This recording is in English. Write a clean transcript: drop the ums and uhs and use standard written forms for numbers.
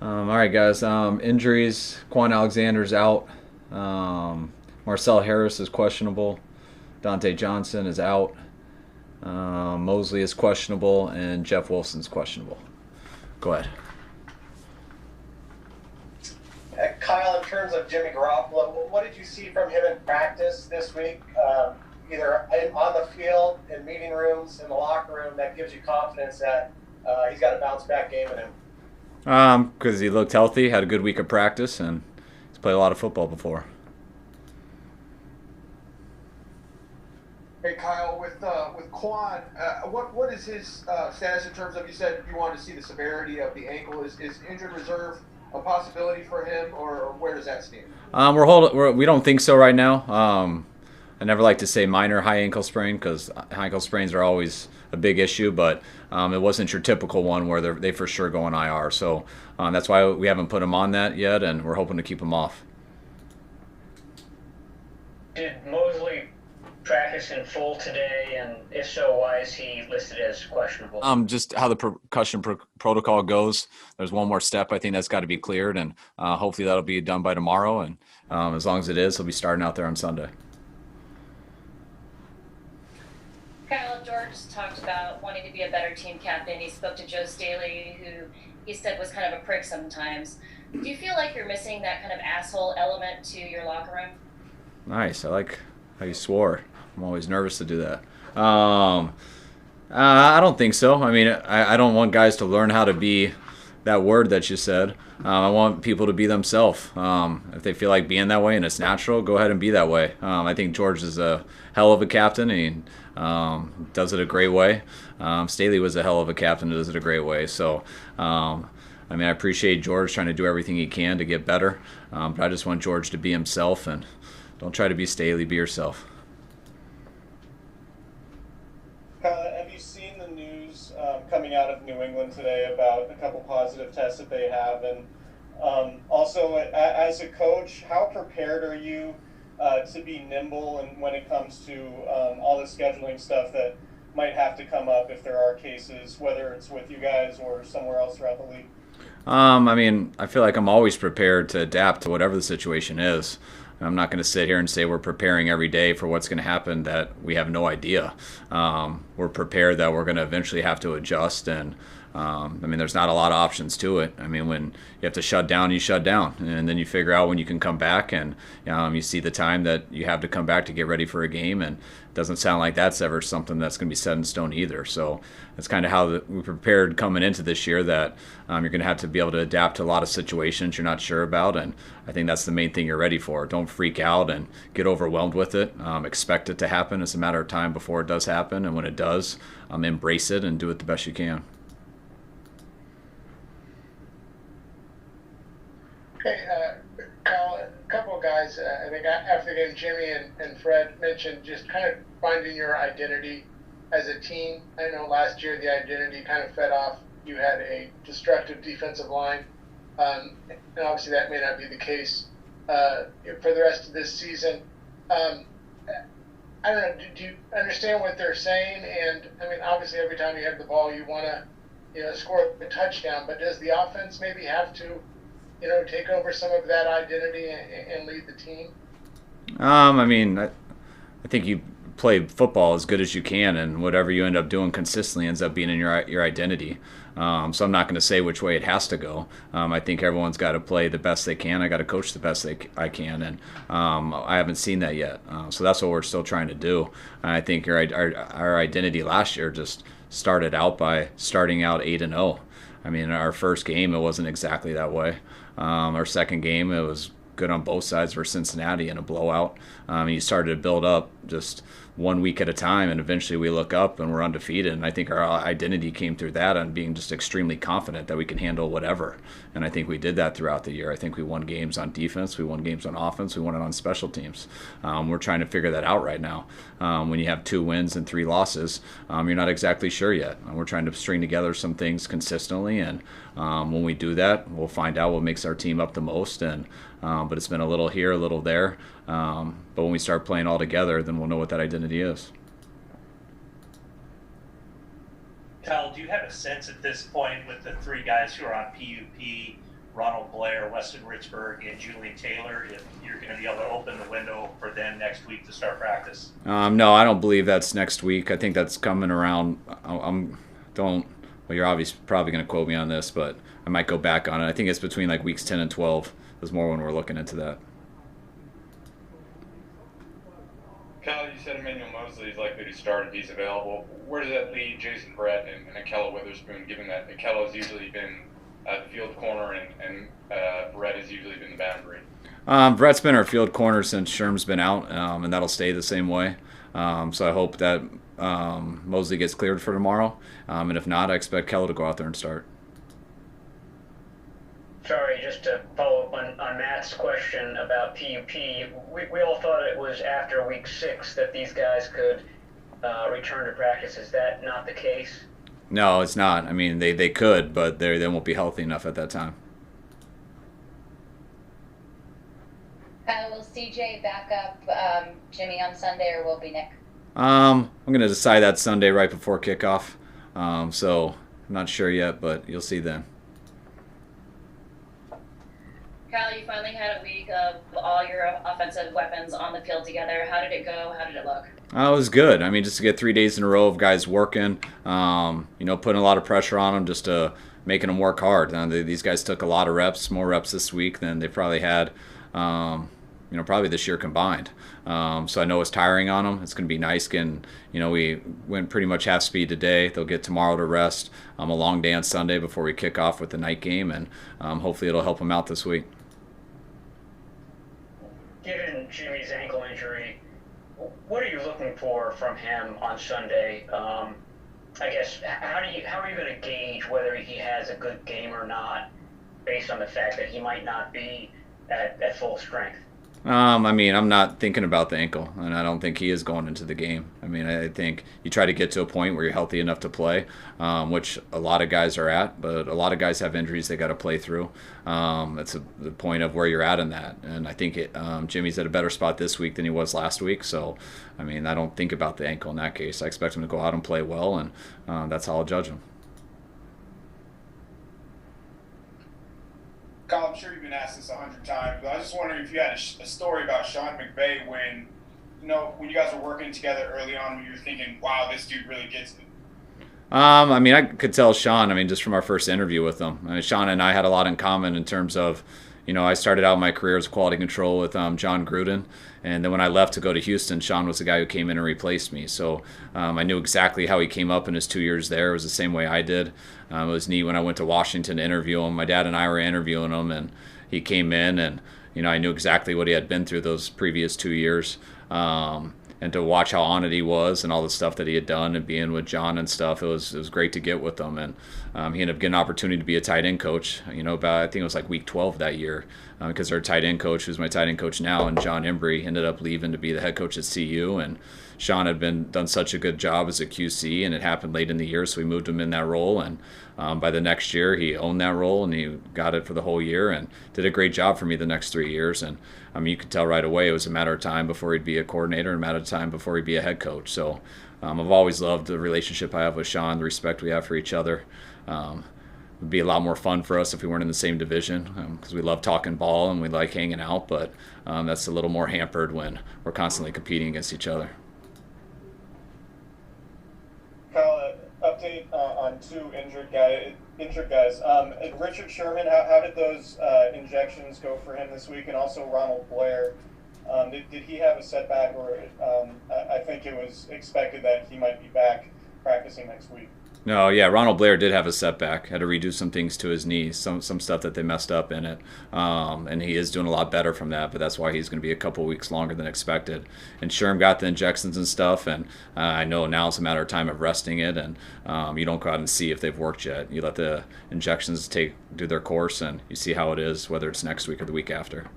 All right, guys. Injuries. Quan Alexander's out. Marcel Harris is questionable. Dante Johnson is out. Mosley is questionable, and Jeff Wilson's questionable. Go ahead. Kyle, in terms of Jimmy Garoppolo, what did you see from him in practice this week? Either on the field, in meeting rooms, in the locker room, that gives you confidence that he's got a bounce back game in him. Because he looked healthy, had a good week of practice, and he's played a lot of football before. Hey Kyle, with Quan, what is his status in terms of, you said you wanted to see the severity of the ankle? Is injured reserve a possibility for him, or where does that stand? We don't think so right now. I never like to say minor high ankle sprain because high ankle sprains are always a big issue, but it wasn't your typical one where they for sure go on IR. So that's why we haven't put him on that yet, and we're hoping to keep him off. Did Mosley practice in full today, and if so, why is he listed as questionable? Just how the percussion protocol goes. There's one more step I think that's got to be cleared, and hopefully that'll be done by tomorrow. And as long as it is, he'll be starting out there on Sunday. Kyle, George talked about wanting to be a better team captain. He spoke to Joe Staley, who he said was kind of a prick sometimes. Do you feel like you're missing that kind of asshole element to your locker room? Nice. I like how you swore. I'm always nervous to do that. I don't think so. I mean, I don't want guys to learn how to be that word that you said. I want people to be themselves. If they feel like being that way and it's natural, go ahead and be that way. I think George is a hell of a captain, and he does it a great way. Staley was a hell of a captain and does it a great way. So, I mean, I appreciate George trying to do everything he can to get better. But I just want George to be himself, and don't try to be Staley. Be yourself. Have you seen the news coming out of New England today about a couple positive tests that they have? And also, as a coach, how prepared are you to be nimble and when it comes to all the scheduling stuff that might have to come up if there are cases, whether it's with you guys or somewhere else throughout the league? I mean, I feel like I'm always prepared to adapt to whatever the situation is. I'm not going to sit here and say we're preparing every day for what's going to happen that we have no idea. We're prepared that we're going to eventually have to adjust, and I mean, there's not a lot of options to it. I mean, when you have to shut down, you shut down, and then you figure out when you can come back, and you see the time that you have to come back to get ready for a game, and it doesn't sound like that's ever something that's going to be set in stone either. So that's kind of how we prepared coming into this year, that you're going to have to be able to adapt to a lot of situations you're not sure about, and I think that's the main thing you're ready for. Don't freak out and get overwhelmed with it. Expect it to happen. It's a matter of time before it does happen, and when it does, embrace it and do it the best you can. Hey, Kyle, a couple of guys, I think after the game, Jimmy and Fred mentioned just kind of finding your identity as a team. I know last year the identity kind of fed off. You had a destructive defensive line, and obviously that may not be the case for the rest of this season. I don't know, do you understand what they're saying? And, I mean, obviously every time you have the ball, you want to score a touchdown, but does the offense maybe have to take over some of that identity and lead the team? I mean, I think you play football as good as you can, and whatever you end up doing consistently ends up being in your identity. So I'm not going to say which way it has to go. I think everyone's got to play the best they can. I got to coach the best I can, and I haven't seen that yet. So that's what we're still trying to do. And I think our identity last year just started out by starting out 8-0. I mean, our first game, it wasn't exactly that way. Our second game, it was good on both sides for Cincinnati in a blowout. You started to build up just 1 week at a time, and eventually we look up and we're undefeated. And I think our identity came through that on being just extremely confident that we can handle whatever. And I think we did that throughout the year. I think we won games on defense, we won games on offense, we won it on special teams. We're trying to figure that out right now. When you have 2 wins and 3 losses, you're not exactly sure yet. We're trying to string together some things consistently, and when we do that, we'll find out what makes our team up the most. And but it's been a little here, a little there. But when we start playing all together, then we'll know what that identity is. Kyle, do you have a sense at this point with the 3 guys who are on PUP Ronald Blair, Weston Richburg, and Julian Taylor, if you're going to be able to open the window for them next week to start practice? No, I don't believe that's next week. I think that's coming around. Well, you're obviously probably going to quote me on this, but I might go back on it. I think it's between like weeks 10 and 12. There's more when we're looking into that. Kyle, you said Emmanuel Mosley is likely to start if he's available. Where does that leave Jason Brett and Akella Witherspoon, given that Akella has usually been the field corner and Brett has usually been the boundary? Brett's been our field corner since Sherm's been out, and that'll stay the same way. So I hope that Mosley gets cleared for tomorrow. And if not, I expect Keller to go out there and start. Sorry, just to follow up on Matt's question about PUP, we all thought it was after week 6 that these guys could return to practice. Is that not the case? No, it's not. I mean, they could, but they won't be healthy enough at that time. Will CJ back up Jimmy on Sunday, or will it be Nick? I'm going to decide that Sunday right before kickoff. So I'm not sure yet, but you'll see then. Kyle, you finally had a week of all your offensive weapons on the field together. How did it go? How did it look? It was good. I mean, just to get 3 days in a row of guys working, putting a lot of pressure on them, just making them work hard. These guys took a lot of reps, more reps this week than they probably had, probably this year combined. So I know it's tiring on them. It's going to be nice. We went pretty much half speed today. They'll get tomorrow to rest. A long day on Sunday before we kick off with the night game, and hopefully it'll help them out this week. Given Jimmy's ankle injury, what are you looking for from him on Sunday? I guess how are you going to gauge whether he has a good game or not, based on the fact that he might not be at full strength? I'm not thinking about the ankle, and I don't think he is going into the game. I think you try to get to a point where you're healthy enough to play, which a lot of guys are at, but a lot of guys have injuries they got to play through. That's the point of where you're at in that. And I think Jimmy's at a better spot this week than he was last week. So, I don't think about the ankle in that case. I expect him to go out and play well, and that's how I'll judge him. Kyle, I'm sure you've been asked this 100 times, but I was just wondering if you had a story about Sean McVay when you guys were working together early on, when you were thinking, wow, this dude really gets it. I could tell Sean, just from our first interview with him. Sean and I had a lot in common in terms of, I started out my career as quality control with John Gruden, and then when I left to go to Houston, Sean was the guy who came in and replaced me. So I knew exactly how he came up in his 2 years there. It was the same way I did. It was neat when I went to Washington to interview him. My dad and I were interviewing him, and he came in, and I knew exactly what he had been through those previous 2 years. And to watch how on it he was and all the stuff that he had done and being with John and stuff, it was great to get with him. And he ended up getting an opportunity to be a tight end coach, about, I think it was like week 12 that year, because our tight end coach, who's my tight end coach now, and John Embry, ended up leaving to be the head coach at CU. And Sean had done such a good job as a QC, and it happened late in the year, so we moved him in that role. And by the next year, he owned that role, and he got it for the whole year and did a great job for me the next 3 years. And you could tell right away it was a matter of time before he'd be a coordinator, and a matter of time before he'd be a head coach. So I've always loved the relationship I have with Sean, the respect we have for each other. It would be a lot more fun for us if we weren't in the same division, because we love talking ball and we like hanging out, but that's a little more hampered when we're constantly competing against each other. Kyle, update on 2 injured guys. Richard Sherman, how did those injections go for him this week? And also Ronald Blair, did he have a setback, or I think it was expected that he might be back practicing next week? No, yeah, Ronald Blair did have a setback. Had to redo some things to his knee, some stuff that they messed up in it. And he is doing a lot better from that, but that's why he's going to be a couple weeks longer than expected. And Sherm got the injections and stuff, and I know now it's a matter of time of resting it, and you don't go out and see if they've worked yet. You let the injections do their course, and you see how it is, whether it's next week or the week after.